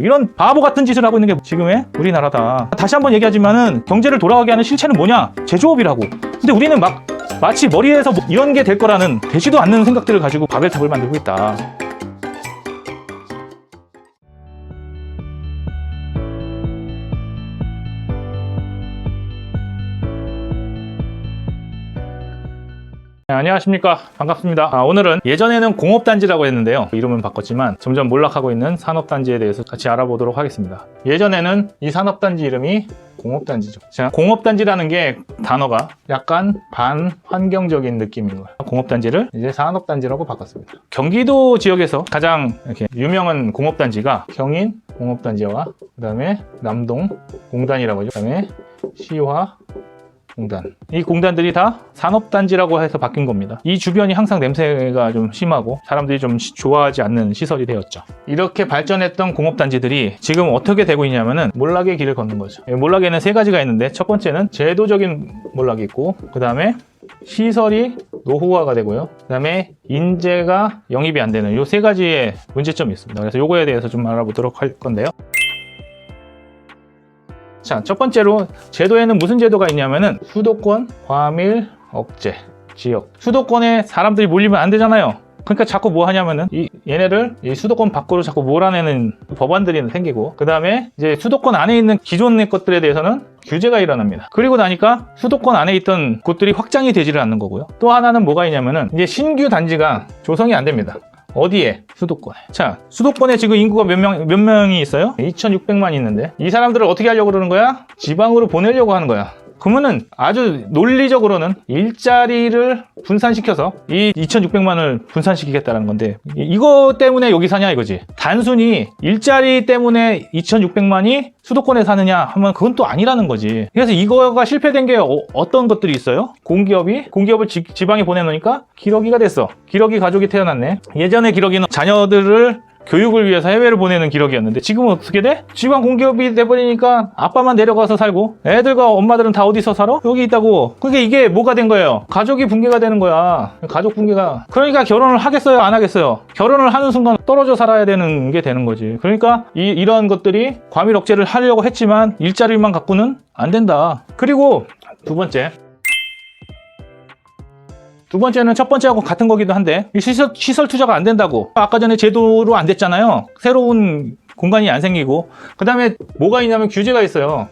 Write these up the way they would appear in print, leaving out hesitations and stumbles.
이런 바보 같은 짓을 하고 있는 게 지금의 우리나라다. 다시 한번 얘기하지만은 경제를 돌아가게 하는 실체는 뭐냐? 제조업이라고. 근데 우리는 마치 머리에서 뭐 이런 게 될 거라는 되지도 않는 생각들을 가지고 바벨탑을 만들고 있다. 네, 안녕하십니까, 반갑습니다. 오늘은 예전에는 공업단지라고 했는데요, 이름은 바꿨지만 점점 몰락하고 있는 산업단지에 대해서 같이 알아보도록 하겠습니다. 예전에는 이 산업단지 이름이 공업단지죠. 자, 공업단지라는 게 단어가 약간 반환경적인 느낌인 거예요. 공업단지를 이제 산업단지라고 바꿨습니다. 경기도 지역에서 가장 이렇게 유명한 공업단지가 경인 공업단지와 그 다음에 남동 공단이라고 하죠. 그 다음에 시화 공단. 이 공단들이 다 산업단지라고 해서 바뀐 겁니다. 이 주변이 항상 냄새가 좀 심하고 사람들이 좀 좋아하지 않는 시설이 되었죠. 이렇게 발전했던 공업단지들이 지금 어떻게 되고 있냐면은 몰락의 길을 걷는 거죠. 몰락에는 세 가지가 있는데, 첫 번째는 제도적인 몰락이 있고, 그 다음에 시설이 노후화가 되고요, 그 다음에 인재가 영입이 안 되는 이 세 가지의 문제점이 있습니다. 그래서 요거에 대해서 좀 알아보도록 할 건데요. 자, 첫 번째로 제도에는 무슨 제도가 있냐면은 수도권 과밀 억제 지역. 수도권에 사람들이 몰리면 안 되잖아요. 그러니까 자꾸 뭐 하냐면은 얘네를 이 수도권 밖으로 자꾸 몰아내는 법안들이 생기고, 그 다음에 이제 수도권 안에 있는 기존의 것들에 대해서는 규제가 일어납니다. 그리고 나니까 수도권 안에 있던 곳들이 확장이 되지를 않는 거고요. 또 하나는 뭐가 있냐면은 이제 신규 단지가 조성이 안 됩니다. 어디에? 수도권에. 자, 수도권에 지금 인구가 몇 명이 있어요? 2,600만 있는데, 이 사람들을 어떻게 하려고 그러는 거야? 지방으로 보내려고 하는 거야. 그러면은 아주 논리적으로는 일자리를 분산시켜서 이 2,600만을 분산시키겠다는 건데, 이거 때문에 여기 사냐 이거지. 단순히 일자리 때문에 2,600만이 수도권에 사느냐 하면 그건 또 아니라는 거지. 그래서 이거가 실패된 게 어떤 것들이 있어요? 공기업을 지방에 보내놓으니까 기러기가 됐어. 기러기 가족이 태어났네. 예전에 기러기는 자녀들을 교육을 위해서 해외를 보내는 기러기였는데, 지금은 어떻게 돼? 지방 공기업이 돼버리니까 아빠만 내려가서 살고 애들과 엄마들은 다 어디서 살아? 여기 있다고. 그게 이게 뭐가 된 거예요? 가족이 붕괴가 되는 거야. 가족 붕괴가. 그러니까 결혼을 하겠어요, 안 하겠어요? 결혼을 하는 순간 떨어져 살아야 되는 게 되는 거지. 그러니까 이런 것들이 과밀 억제를 하려고 했지만 일자리만 갖고는 안 된다. 그리고 두 번째는 첫 번째하고 같은 거기도 한데, 시설 투자가 안 된다고. 아까 전에 제도로 안 됐잖아요. 새로운 공간이 안 생기고. 그 다음에 뭐가 있냐면 규제가 있어요.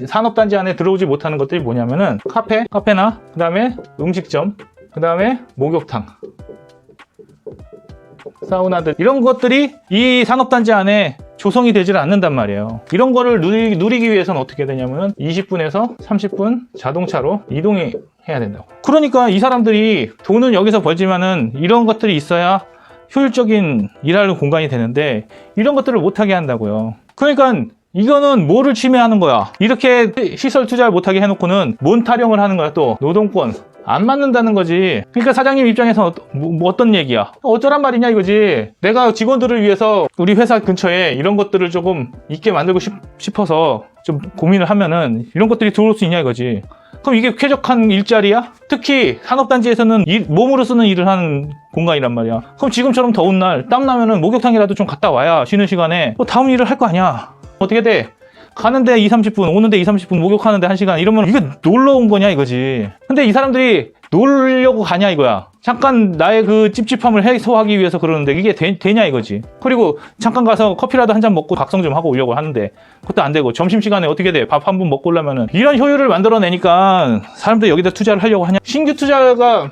산업단지 안에 들어오지 못하는 것들이 뭐냐면은 카페나 그 다음에 음식점, 그 다음에 목욕탕, 사우나들, 이런 것들이 이 산업단지 안에 조성이 되질 않는단 말이에요. 이런 거를 누리기 위해서는 어떻게 되냐면 20분에서 30분 자동차로 이동이 해야 된다고. 그러니까 이 사람들이 돈은 여기서 벌지만은 이런 것들이 있어야 효율적인 일하는 공간이 되는데, 이런 것들을 못하게 한다고요. 그러니까 이거는 뭐를 침해하는 거야? 이렇게 시설 투자를 못하게 해놓고는 뭔 타령을 하는 거야? 또 노동권 안 맞는다는 거지. 그러니까 사장님 입장에서 어떤 얘기야? 어쩌란 말이냐 이거지. 내가 직원들을 위해서 우리 회사 근처에 이런 것들을 조금 있게 만들고 싶어서 좀 고민을 하면은 이런 것들이 들어올 수 있냐 이거지. 그럼 이게 쾌적한 일자리야? 특히 산업단지에서는 몸으로 쓰는 일을 하는 공간이란 말이야. 그럼 지금처럼 더운 날 땀나면은 목욕탕이라도 좀 갔다 와야 쉬는 시간에 또 다음 일을 할 거 아니야. 어떻게 돼? 가는데 2-30분, 오는데 2-30분, 목욕하는데 1시간, 이러면 이게 놀러 온 거냐 이거지. 근데 이 사람들이 놀려고 가냐 이거야. 잠깐 나의 그 찝찝함을 해소하기 위해서 그러는데 이게 되냐 이거지. 그리고 잠깐 가서 커피라도 한 잔 먹고 각성 좀 하고 오려고 하는데 그것도 안 되고, 점심시간에 어떻게 돼? 밥 한 번 먹고 오려면은 이런 효율을 만들어내니까 사람들이 여기다 투자를 하려고 하냐. 신규 투자가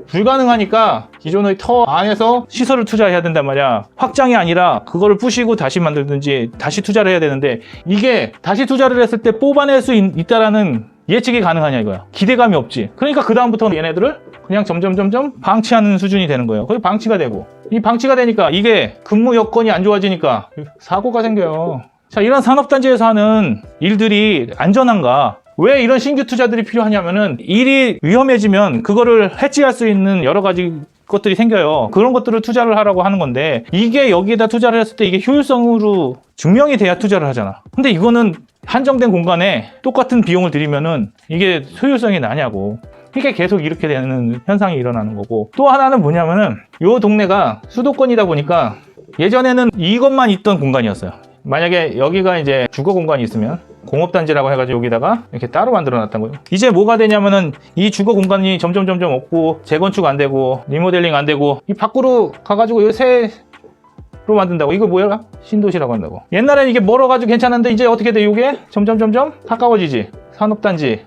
불가능하니까 기존의 터 안에서 시설을 투자해야 된단 말이야. 확장이 아니라 그거를 부시고 다시 만들든지 다시 투자를 해야 되는데, 이게 다시 투자를 했을 때 뽑아낼 수 있다라는 예측이 가능하냐 이거야. 기대감이 없지. 그러니까 그 다음부터는 얘네들을 그냥 점점 방치하는 수준이 되는 거예요. 거기 방치가 되고, 이 방치가 되니까 이게 근무 여건이 안 좋아지니까 사고가 생겨요. 자, 이런 산업단지에서 하는 일들이 안전한가? 왜 이런 신규 투자들이 필요하냐면은, 일이 위험해지면 그거를 해지할 수 있는 여러 가지 것들이 생겨요. 그런 것들을 투자를 하라고 하는 건데, 이게 여기에다 투자를 했을 때 이게 효율성으로 증명이 돼야 투자를 하잖아. 근데 이거는 한정된 공간에 똑같은 비용을 들이면은 이게 효율성이 나냐고. 이게 계속 이렇게 되는 현상이 일어나는 거고, 또 하나는 뭐냐면은 요 동네가 수도권이다 보니까 예전에는 이것만 있던 공간이었어요. 만약에 여기가 이제 주거 공간이 있으면 공업단지라고 해가지고 여기다가 이렇게 따로 만들어 놨던 거예요. 이제 뭐가 되냐면은 이 주거 공간이 점점 없고 재건축 안 되고 리모델링 안 되고 이 밖으로 가가지고 여기 새로 만든다고. 이거 뭐야? 신도시라고 한다고. 옛날엔 이게 멀어가지고 괜찮은데 이제 어떻게 돼? 이게 점점 가까워지지. 산업단지.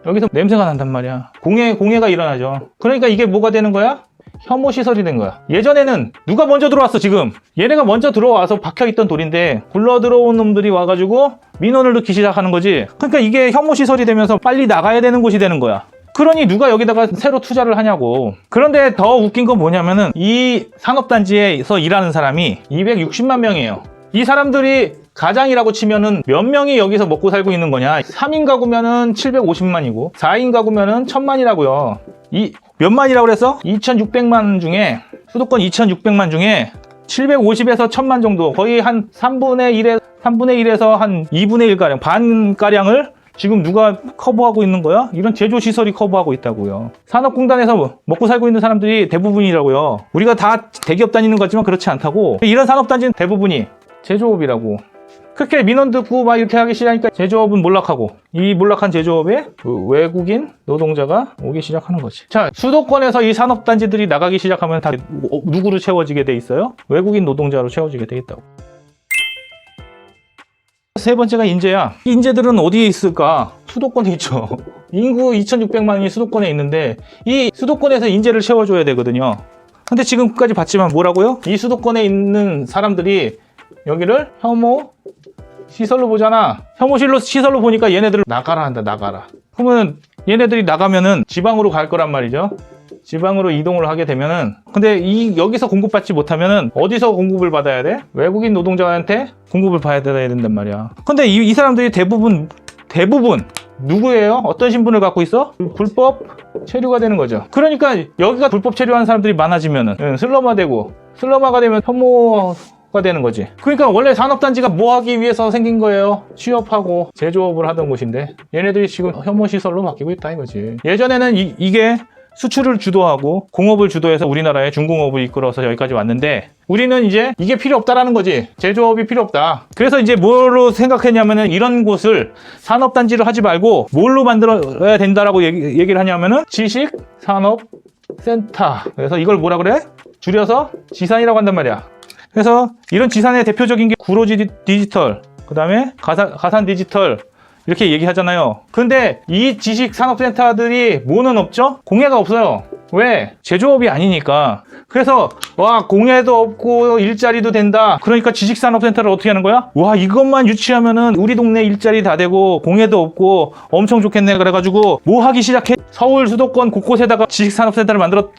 여기서 냄새가 난단 말이야. 공해가 일어나죠. 그러니까 이게 뭐가 되는 거야? 혐오시설이 된 거야. 예전에는 누가 먼저 들어왔어 지금? 얘네가 먼저 들어와서 박혀있던 돌인데 굴러 들어온 놈들이 와가지고 민원을 넣기 시작하는 거지. 그러니까 이게 혐오시설이 되면서 빨리 나가야 되는 곳이 되는 거야. 그러니 누가 여기다가 새로 투자를 하냐고. 그런데 더 웃긴 건 뭐냐면은 이 산업단지에서 일하는 사람이 260만 명이에요. 이 사람들이 가장이라고 치면은 몇 명이 여기서 먹고 살고 있는 거냐? 3인 가구면은 750만이고 4인 가구면은 1000만이라고요. 이 몇 만이라고 그래서 2600만 중에 수도권 2600만 중에 750에서 1000만 정도, 거의 한 3분의 1에서 한 2분의 1가량, 반가량을 지금 누가 커버하고 있는 거야? 이런 제조시설이 커버하고 있다고요. 산업공단에서 먹고 살고 있는 사람들이 대부분이라고요. 우리가 다 대기업 다니는 것 같지만 그렇지 않다고. 이런 산업단지는 대부분이 제조업이라고. 그렇게 민원 듣고 막 이렇게 하기 시작하니까 제조업은 몰락하고, 이 몰락한 제조업에 그 외국인 노동자가 오기 시작하는 거지. 자, 수도권에서 이 산업단지들이 나가기 시작하면 다 누구로 채워지게 돼 있어요? 외국인 노동자로 채워지게 돼 있다고. 세 번째가 인재야. 이 인재들은 어디에 있을까? 수도권에 있죠. 인구 2600만이 수도권에 있는데 이 수도권에서 인재를 채워줘야 되거든요. 근데 지금까지 봤지만 뭐라고요? 이 수도권에 있는 사람들이 여기를 혐오 시설로 보잖아. 혐오 시설로 보니까 얘네들을 나가라 한다. 나가라. 그러면 얘네들이 나가면은 지방으로 갈 거란 말이죠. 지방으로 이동을 하게 되면은, 근데 여기서 공급받지 못하면은 어디서 공급을 받아야 돼? 외국인 노동자한테 공급을 받아야 된단 말이야. 근데 이 사람들이 대부분 누구예요? 어떤 신분을 갖고 있어? 불법 체류가 되는 거죠. 그러니까 여기가 불법 체류하는 사람들이 많아지면은 슬럼화가 되면 혐오가 되는 거지. 그러니까 원래 산업단지가 뭐 하기 위해서 생긴 거예요? 취업하고 제조업을 하던 곳인데 얘네들이 지금 혐오시설로 바뀌고 있다 이거지. 예전에는 이게 수출을 주도하고 공업을 주도해서 우리나라의 중공업을 이끌어서 여기까지 왔는데, 우리는 이제 이게 필요 없다라는 거지. 제조업이 필요 없다. 그래서 이제 뭘로 생각했냐면은 이런 곳을 산업단지로 하지 말고 뭘로 만들어야 된다라고 얘기를 하냐면은 지식산업센터. 그래서 이걸 뭐라 그래? 줄여서 지산이라고 한단 말이야. 그래서 이런 지산의 대표적인 게 구로지 디지털, 그 다음에 가산 디지털, 이렇게 얘기하잖아요. 근데 이 지식산업센터들이 뭐는 없죠? 공해가 없어요. 왜? 제조업이 아니니까. 그래서 와, 공해도 없고 일자리도 된다. 그러니까 지식산업센터를 어떻게 하는 거야? 와, 이것만 유치하면은 우리 동네 일자리 다 되고 공해도 없고 엄청 좋겠네. 그래가지고 뭐 하기 시작해? 서울 수도권 곳곳에다가 지식산업센터를 만들었어.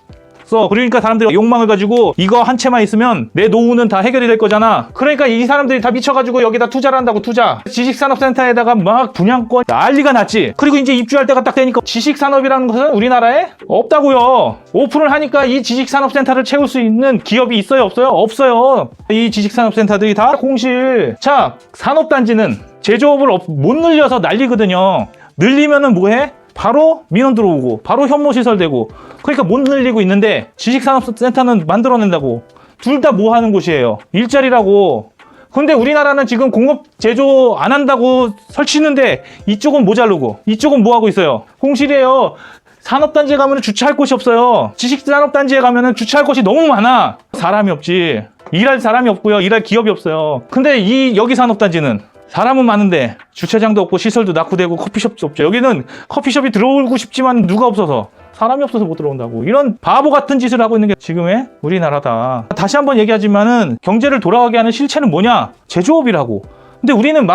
그러니까 사람들이 욕망을 가지고 이거 한 채만 있으면 내 노후는 다 해결이 될 거잖아. 그러니까 이 사람들이 다 미쳐가지고 여기다 투자를 한다고. 투자. 지식산업센터에다가 막 분양권 난리가 났지. 그리고 이제 입주할 때가 딱 되니까 지식산업이라는 것은 우리나라에 없다고요. 오픈을 하니까 이 지식산업센터를 채울 수 있는 기업이 있어요? 없어요? 없어요. 이 지식산업센터들이 다 공실. 자, 산업단지는 제조업을 못 늘려서 난리거든요. 늘리면은 뭐해? 바로 민원 들어오고 바로 혐오시설 되고. 그러니까 못 늘리고 있는데 지식산업센터는 만들어낸다고. 둘 다 뭐 하는 곳이에요? 일자리라고. 근데 우리나라는 지금 공업 제조 안 한다고 설치는데 이쪽은 모자르고 이쪽은 뭐 하고 있어요? 공실이에요. 산업단지에 가면 주차할 곳이 없어요. 지식산업단지에 가면 주차할 곳이 너무 많아. 사람이 없지. 일할 사람이 없고요. 일할 기업이 없어요. 근데 여기 산업단지는 사람은 많은데 주차장도 없고 시설도 낙후되고 커피숍도 없죠. 여기는 커피숍이 들어오고 싶지만 누가 없어서, 사람이 없어서 못 들어온다고. 이런 바보 같은 짓을 하고 있는 게 지금의 우리나라다. 다시 한번 얘기하지만은 경제를 돌아가게 하는 실체는 뭐냐? 제조업이라고. 근데 우리는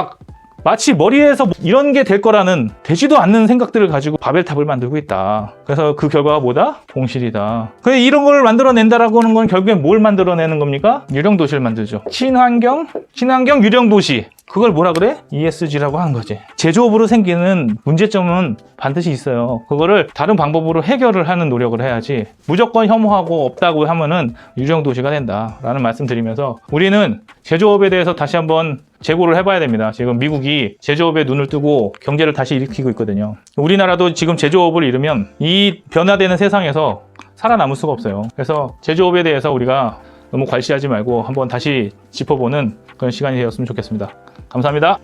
마치 머리에서 이런 게 될 거라는 되지도 않는 생각들을 가지고 바벨탑을 만들고 있다. 그래서 그 결과가 뭐다? 공실이다. 그래서 이런 걸 만들어낸다라고 하는 건 결국엔 뭘 만들어내는 겁니까? 유령도시를 만들죠. 친환경 유령도시. 그걸 뭐라 그래? ESG라고 하는 거지. 제조업으로 생기는 문제점은 반드시 있어요. 그거를 다른 방법으로 해결을 하는 노력을 해야지, 무조건 혐오하고 없다고 하면은 유령도시가 된다라는 말씀 드리면서, 우리는 제조업에 대해서 다시 한번 재고를 해봐야 됩니다. 지금 미국이 제조업에 눈을 뜨고 경제를 다시 일으키고 있거든요. 우리나라도 지금 제조업을 잃으면 이 변화되는 세상에서 살아남을 수가 없어요. 그래서 제조업에 대해서 우리가 너무 괄시하지 말고 한번 다시 짚어보는 그런 시간이 되었으면 좋겠습니다. 감사합니다.